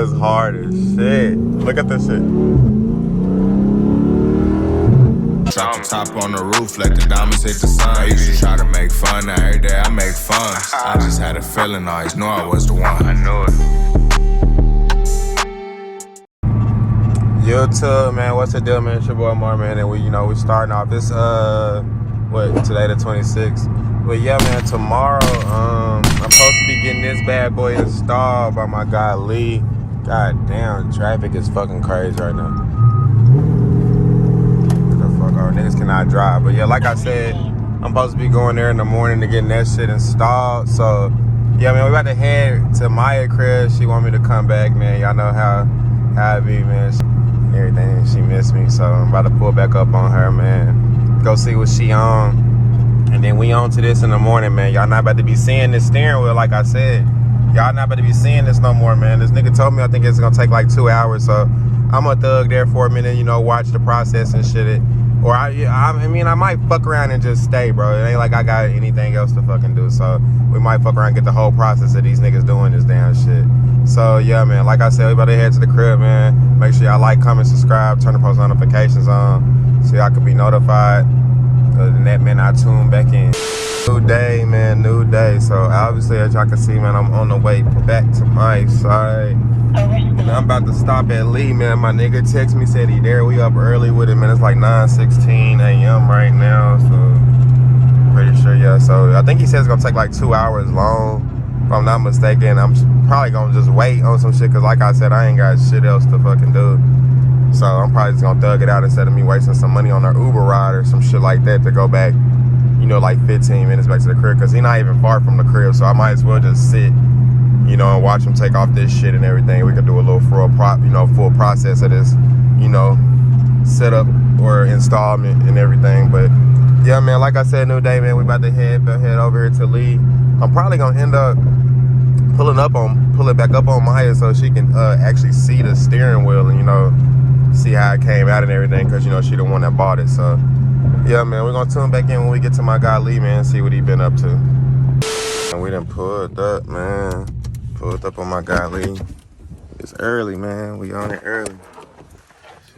is hard as shit. Look at this shit. Drop the top on the roof, let the diamonds hit the sun. I used to try to make fun, now every day I make fun. I just had a feeling, I always knew I was the one. I knew it. YouTube, man, what's the deal, man? It's your boy Mar, man, and we starting off this today the 26th. But yeah, man, tomorrow I'm supposed to be getting this bad boy installed by my guy Lee. God damn, traffic is fucking crazy right now. What the fuck, our niggas cannot drive. But yeah, like I said, I'm supposed to be going there in the morning to get that shit installed. So yeah, man, we about to head to Maya crib. She want me to come back, man. Y'all know how it be, man. Everything, she missed me, so I'm about to pull back up on her, man. Go see what she on, and then we on to this in the morning, man. Y'all not about to be seeing this steering wheel, like I said. Y'all not about to be seeing this no more, man. This nigga told me I think it's gonna take like 2 hours, so I'm a thug there for a minute, watch the process and shit. Or I might fuck around and just stay, bro. It ain't like I got anything else to fucking do, so we might fuck around and get the whole process of these niggas doing this damn shit. So yeah, man, like I said, we about to head to the crib, man. Make sure y'all like, comment, subscribe, turn the post notifications on so y'all can be notified. Other than that, man, I tune back in. New day, man, new day. So obviously, as y'all can see, man, I'm on the way back to my side. And I'm about to stop at Lee, man. My nigga texted me, said he there. We up early with him, man. It's like 9:16 a.m. right now, so pretty sure, yeah. So I think he said it's gonna take like 2 hours long. If I'm not mistaken, I'm probably gonna just wait on some shit, cause like I said, I ain't got shit else to fucking do. So I'm probably just gonna thug it out instead of me wasting some money on an Uber ride or some shit like that to go back, like 15 minutes back to the crib, cause he's not even far from the crib. So I might as well just sit, and watch him take off this shit and everything. We could do a little full process of this, setup or installment and everything. But yeah, man, like I said, new day, man. We about to head over here to Lee. I'm probably gonna end up pulling it back up on Maya so she can actually see the steering wheel and see how it came out and everything, because she the one that bought it. So yeah, man, we're gonna tune back in when we get to my guy Lee, man, see what he been up to. And we done pulled up, man. Pulled up on my guy Lee. It's early, man. We on it early.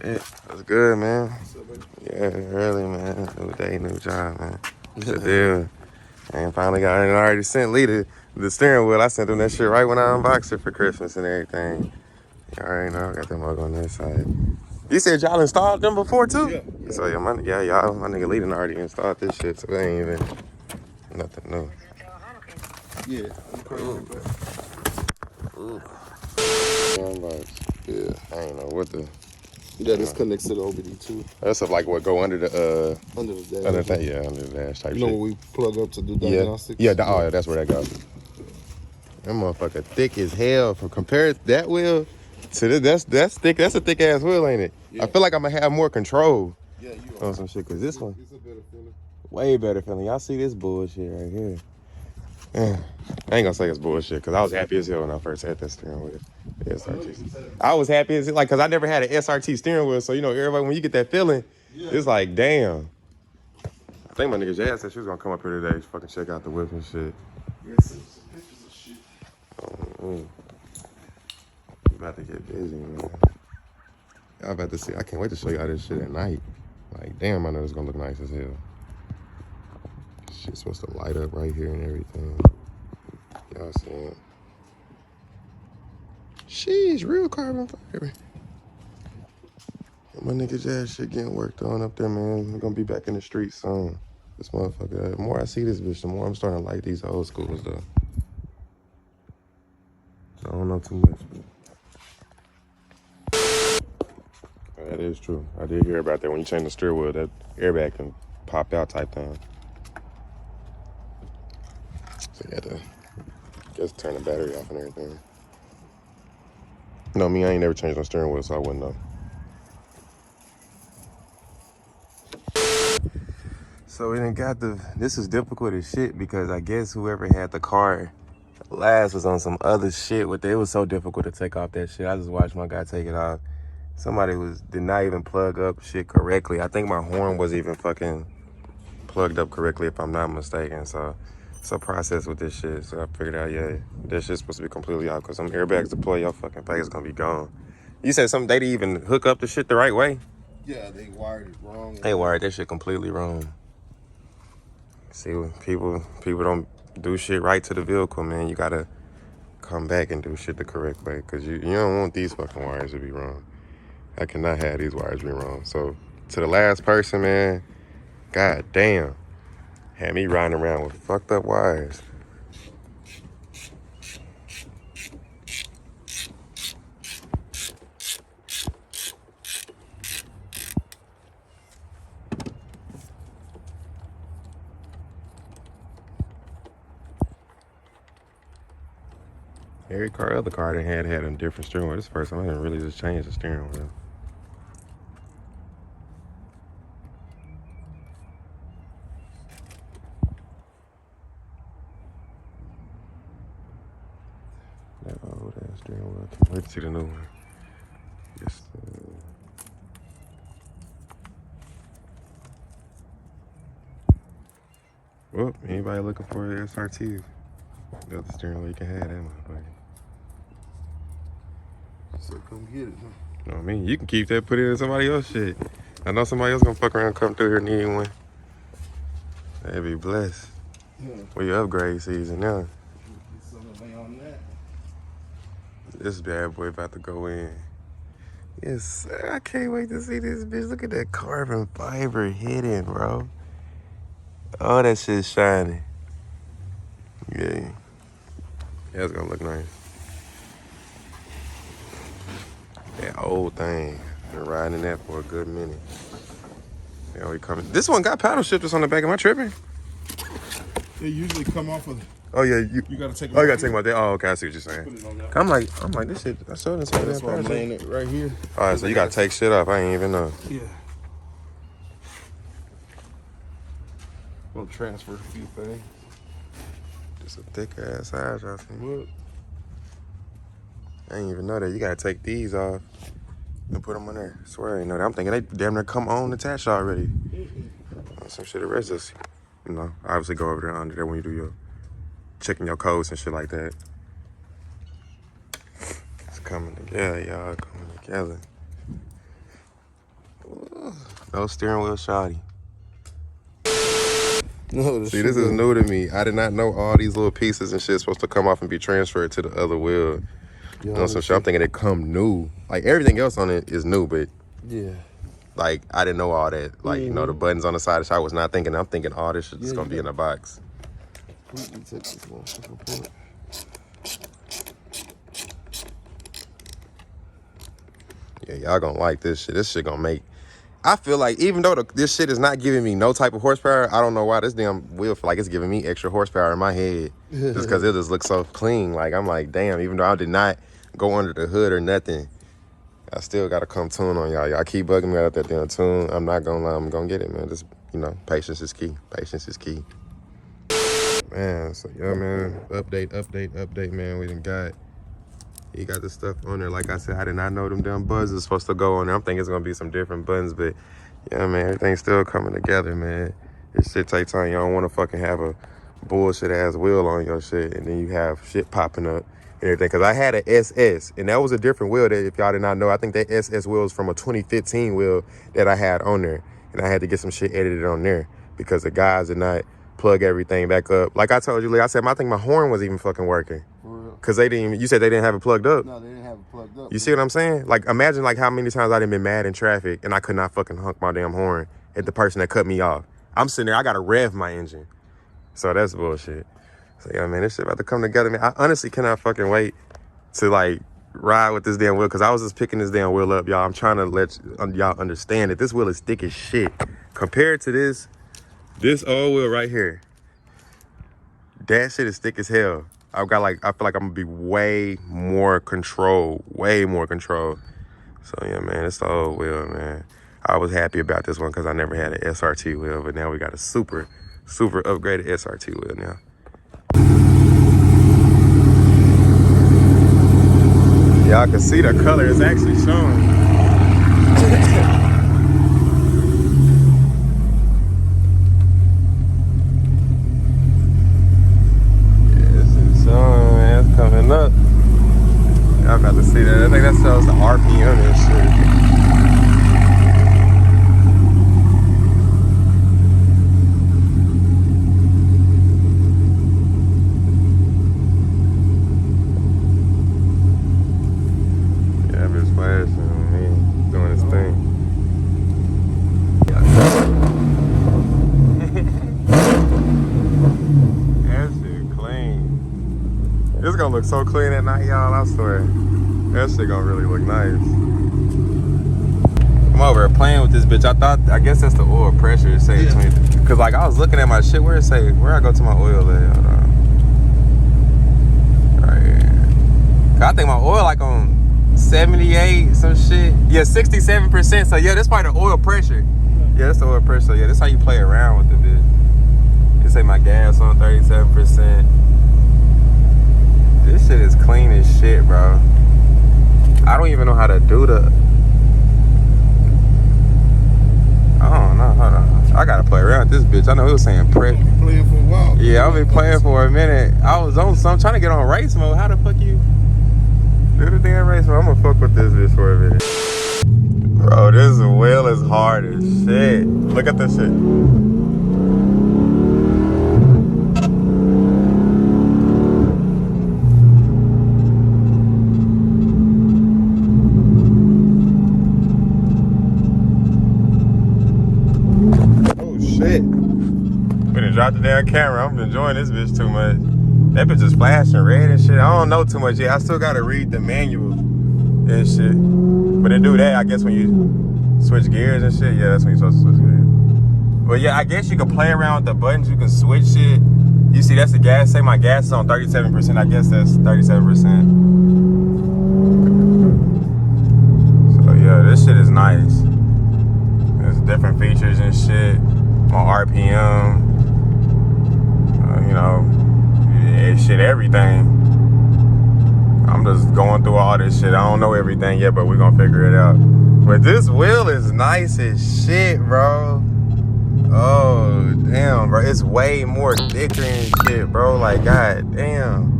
Shit, that's good, man. Yeah, early, man. New day, new job, man. Good deal. And finally got it. I already sent Lee the steering wheel. I sent him that shit right when I unboxed it for Christmas and everything. You already know, I got that mug on that side. You said y'all installed them before too? Yeah. So yeah, my nigga Lee done already installed this shit, so they ain't even nothing new. Yeah. Ooh. Yeah, I ain't know what the. Yeah, this connects to the OBD too. That's like what go under the under the dash. Under the dash type shit. When we plug up to do diagnostics? Yeah, that's where that goes. That motherfucker thick as hell. For compared that wheel to this, that's thick. That's a thick ass wheel, ain't it? Yeah. I feel like I'm gonna have more control. Yeah, you are. On some shit, cause this one, it's a better feeling. Way better feeling. Y'all see this bullshit right here? I ain't gonna say it's bullshit, cause I was happy as hell when I first had that steering wheel. The SRT. I was happy as cause I never had an SRT steering wheel, so everybody, when you get that feeling, it's like, damn. I think my nigga Jazz said she was gonna come up here today, fucking check out the whip and shit. Yeah, some pictures of shit. We about to get busy, man. Y'all about to see. I can't wait to show y'all this shit at night. Like, damn, I know it's gonna look nice as hell. Shit's supposed to light up right here and everything. Y'all see it? Sheesh, real carbon fiber. My nigga Jazz shit getting worked on up there, man. We're gonna be back in the streets soon. This motherfucker, the more I see this bitch, the more I'm starting to like these old schools, though. So I don't know too much. That is true. I did hear about that. When you change the steering wheel, that airbag can pop out type thing. So you had to just turn the battery off and everything. No, me, I ain't never changed my steering wheel, so I wouldn't know. So we done got this is difficult as shit, because I guess whoever had the car last was on some other shit with it. It was so difficult to take off that shit. I just watched my guy take it off. Somebody did not even plug up shit correctly. I think my horn wasn't even fucking plugged up correctly, if I'm not mistaken. So it's a process with this shit. So I figured out, yeah, this shit's supposed to be completely out because some airbags deploy, your fucking face gonna be gone. You said something, they didn't even hook up the shit the right way? Yeah, they wired it wrong. They wired that shit completely wrong. See, people don't do shit right to the vehicle, man. You gotta come back and do shit the correct way because you don't want these fucking wires to be wrong. I cannot have these wires be wrong. So to the last person, man, god damn, had me riding around with fucked up wires. Every other car they had a different steering wheel. This first time I didn't really just change the steering wheel. That old ass steering wheel. I can't wait to see the new one. Yes. Well, anybody looking for an SRT? The other steering wheel you can have that motherfucker. So come get it, huh? You know what I mean? You can keep that, put it in somebody else's shit. I know somebody else gonna fuck around and come through here needing one. They'd be blessed. Yeah. We upgrade season now. Get something on that. This bad boy about to go in. Yes, sir. I can't wait to see this bitch. Look at that carbon fiber hidden, bro. Oh, that shit's shining. Yeah. Yeah, it's gonna look nice. That old thing. Been riding in that for a good minute. Yeah, we coming. This one got paddle shifters on the back. Am I tripping? They usually come off of. Oh yeah, You gotta take. Oh, you gotta take them out there. Oh, okay, I see what you're saying. Put it on that. I'm like, this shit. I showed this. That's why I'm laying it right here. All right, so you gotta take shit off. I ain't even know. Yeah. We'll transfer a few things. Just a thick ass size, I think. What? I didn't even know that. You gotta take these off and put them on there. I swear I ain't know that. I'm thinking they damn near come on attached already. Some shit, the rest just, obviously go over there under there when you do your checking your codes and shit like that. It's coming together, y'all. Coming together. Ooh, no steering wheel shoddy. No, See, this is new to me. I did not know all these little pieces and shit supposed to come off and be transferred to the other wheel. You know, some shit. I'm thinking it come new. Like everything else on it is new, but yeah, like I didn't know all that. Like the buttons on the side of the shot. I was not thinking. I'm thinking all this shit is gonna be in the box. Completely take this motherfucker apart. Yeah, y'all gonna like this shit. This shit gonna make. I feel like even though this shit is not giving me no type of horsepower, I don't know why this damn wheel feel like it's giving me extra horsepower in my head. Just because it just looks so clean. Like I'm like, damn. Even though I did not go under the hood or nothing, I still gotta come tune on y'all. Y'all keep bugging me out that damn tune. I'm not gonna lie. I'm gonna get it, man. Just patience is key. Patience is key. Man, so yeah, man. Update, man. We done got. He got the stuff on there. Like I said, I did not know them damn buttons are supposed to go on there. I'm thinking it's gonna be some different buttons, but yeah, man, everything's still coming together, man. This shit takes time. You don't want to fucking have a bullshit ass wheel on your shit, and then you have shit popping up and everything. Cause I had an SS, and that was a different wheel. That if y'all did not know, I think that SS wheel is from a 2015 wheel that I had on there, and I had to get some shit edited on there because the guys did not plug everything back up. Like I told you, I said, I think my horn was even fucking working. Cause they didn't even, you said they didn't have it plugged up. No, they didn't have it plugged up. You see what I'm saying? Like imagine like how many times I done been mad in traffic and I could not fucking honk my damn horn at the person that cut me off. I'm sitting there, I gotta rev my engine. So that's bullshit. So yeah, man, this shit about to come together, man. I honestly cannot fucking wait to like ride with this damn wheel. Cause I was just picking this damn wheel up, y'all. I'm trying to let y'all understand that this wheel is thick as shit. Compared to this old wheel right here. That shit is thick as hell. I feel like I'm gonna be way more control. So yeah, man, it's the old wheel, man. I was happy about this one because I never had an SRT wheel, but now we got a super upgraded SRT wheel now. Y'all can see the color is actually showing. about to see that. I think that shows the RPM and shit. Yeah, bitch flashing on me, doing his thing. That shit clean. It's gonna look so clean at night, y'all, I swear. That shit gonna really look nice. I'm over here playing with this bitch. I guess that's the oil pressure. It say 20. Cause like I was looking at my shit, where I go to my oil at? Hold on. Right here. I think my oil like on 78, some shit. Yeah, 67%. So yeah, that's probably the oil pressure. Yeah, that's the oil pressure. So yeah, that's how you play around with the bitch. It say my gas on 37%. This shit is clean as shit, bro. I don't even know how to do the... I don't know. Hold on. I gotta play around with this bitch. I know it was saying prep. You've been playing for a while. Yeah, I've been playing for a minute. I was on some trying to get on race mode. How the fuck you do the damn race mode? I'm gonna fuck with this bitch for a minute. Bro, this wheel is hard as shit. Look at this shit. We done dropped the damn camera. I'm enjoying this bitch too much. That bitch is flashing red and shit. I don't know too much yet. I still gotta read the manual and shit. But they do that, I guess, when you switch gears and shit. Yeah, that's when you're supposed to switch gears. But yeah, I guess you can play around with the buttons. You can switch shit. You see, that's the gas. Say my gas is on 37%. I guess that's 37%. So yeah, this shit is nice. There's different features and shit. On RPM, you know, shit, everything. I'm just going through all this shit. I don't know everything yet, but we're gonna figure it out. But this wheel is nice as shit, bro. Oh, damn, bro. It's way more thicker and shit, bro. Like, god damn.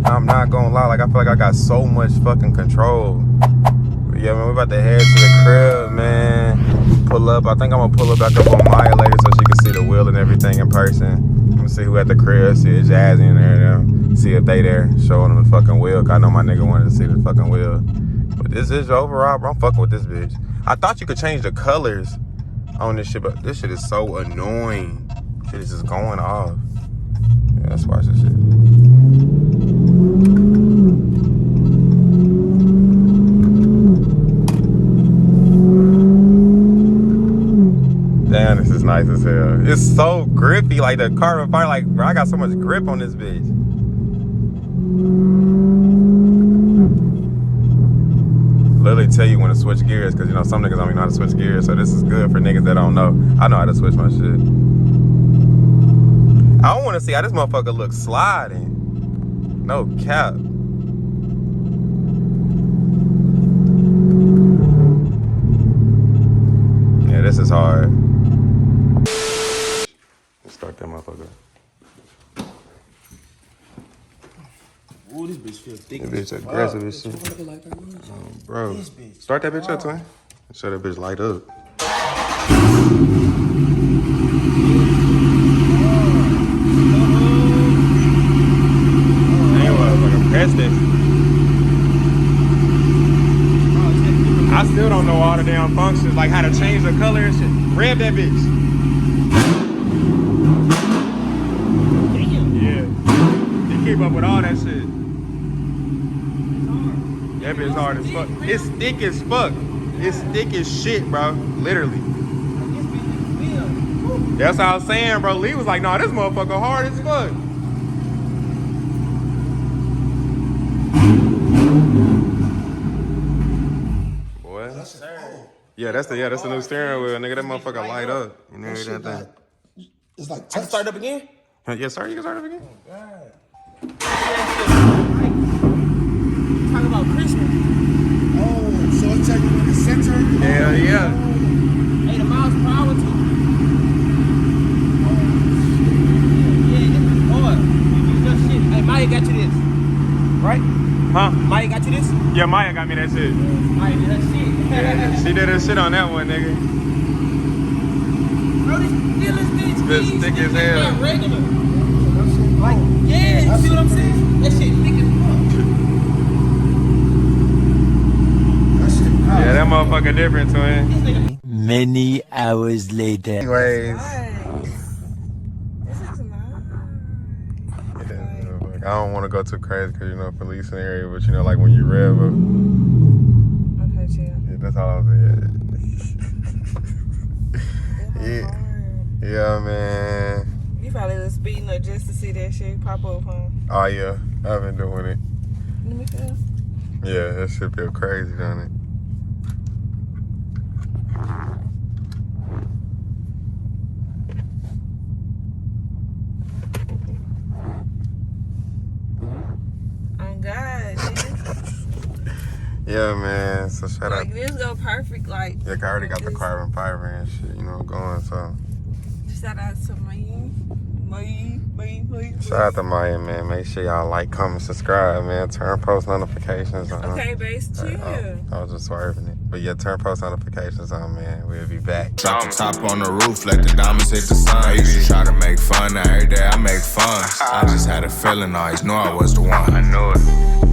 I'm not gonna lie. Like, I feel like I got so much fucking control. But yeah, man, we about to head to the crib, man. Pull up. I think I'm gonna pull it back up on Maya later so she can see the wheel and everything in person. I'm gonna see who at the crib, see if Jazzy in there, see if they there, showing them the fucking wheel. Cause I know my nigga wanted to see the fucking wheel. But this is overall, bro. I'm fucking with this bitch. I thought you could change the colors on this shit, but this shit is so annoying. Shit is just going off. Yeah, let's watch this shit. Damn, this is nice as hell. It's so grippy, like the carbon fiber, like, bro, I got so much grip on this bitch. Literally tell you when to switch gears, because, you know, some niggas don't even know how to switch gears, so this is good for niggas that don't know. I know how to switch my shit. I don't want to see how this motherfucker looks sliding. No cap. Yeah, this is hard. Start that motherfucker. Ooh, this bitch feels thick. That bitch aggressive as shit. Bro, start that bitch up, twin. Show that bitch light up. Ain't motherfucking press this. I still don't know all the damn functions, like how to change the color and shit. Rev that bitch. Keep up with all that shit. That bitch hard as fuck. It's thick as fuck. It's thick as shit, bro. Literally. That's what I was saying, bro. Lee was like, nah, this motherfucker hard as fuck. Boy. Yeah, that's the new steering wheel, nigga. That motherfucker light up. You know that thing. It's like, I can start up again? Yes, sir. You can start up again. Oh, God. Talking about Christmas. Oh, so it's taking you in the center? Hell yeah. 80 miles per hour too. Yeah, this is hard. You got shit. Hey, Maya got you this. Right? Huh? Maya got you this? Yeah, Maya got me that shit. I did that shit. Yeah, she did her shit on that one, nigga. Bro, this This thick as hell. Not regular. Like, yeah, you see what I'm saying? That shit thick as fuck. Yeah, that motherfucker different, twin. Many hours later. Anyways. This is nice. Yeah, I don't want to go too crazy because, you know, police in the area, but, you know, like when you rev up. Okay, chill. Yeah, that's all I was saying. Yeah. Yeah, man. You probably was speeding up just to see that shit pop up, huh? Oh, yeah. I've been doing it. Let me feel. Yeah, that shit feel crazy, don't it? Oh, God. Yeah, man. So shout out. Like, this go perfect, like. Yeah, I already got the carbon fiber and shit, you know, going, so. Shout out to me. Shout out to Maya, man. Make sure y'all like, comment, subscribe, man. Turn post notifications on. Okay, base, chill. I was just swerving it. But yeah, turn post notifications on, man. We'll be back. Drop the top on the roof, let the diamonds hit the sun. I used to try to make fun, now every day I make fun. I just had a feeling, always knew I was the one. I knew it.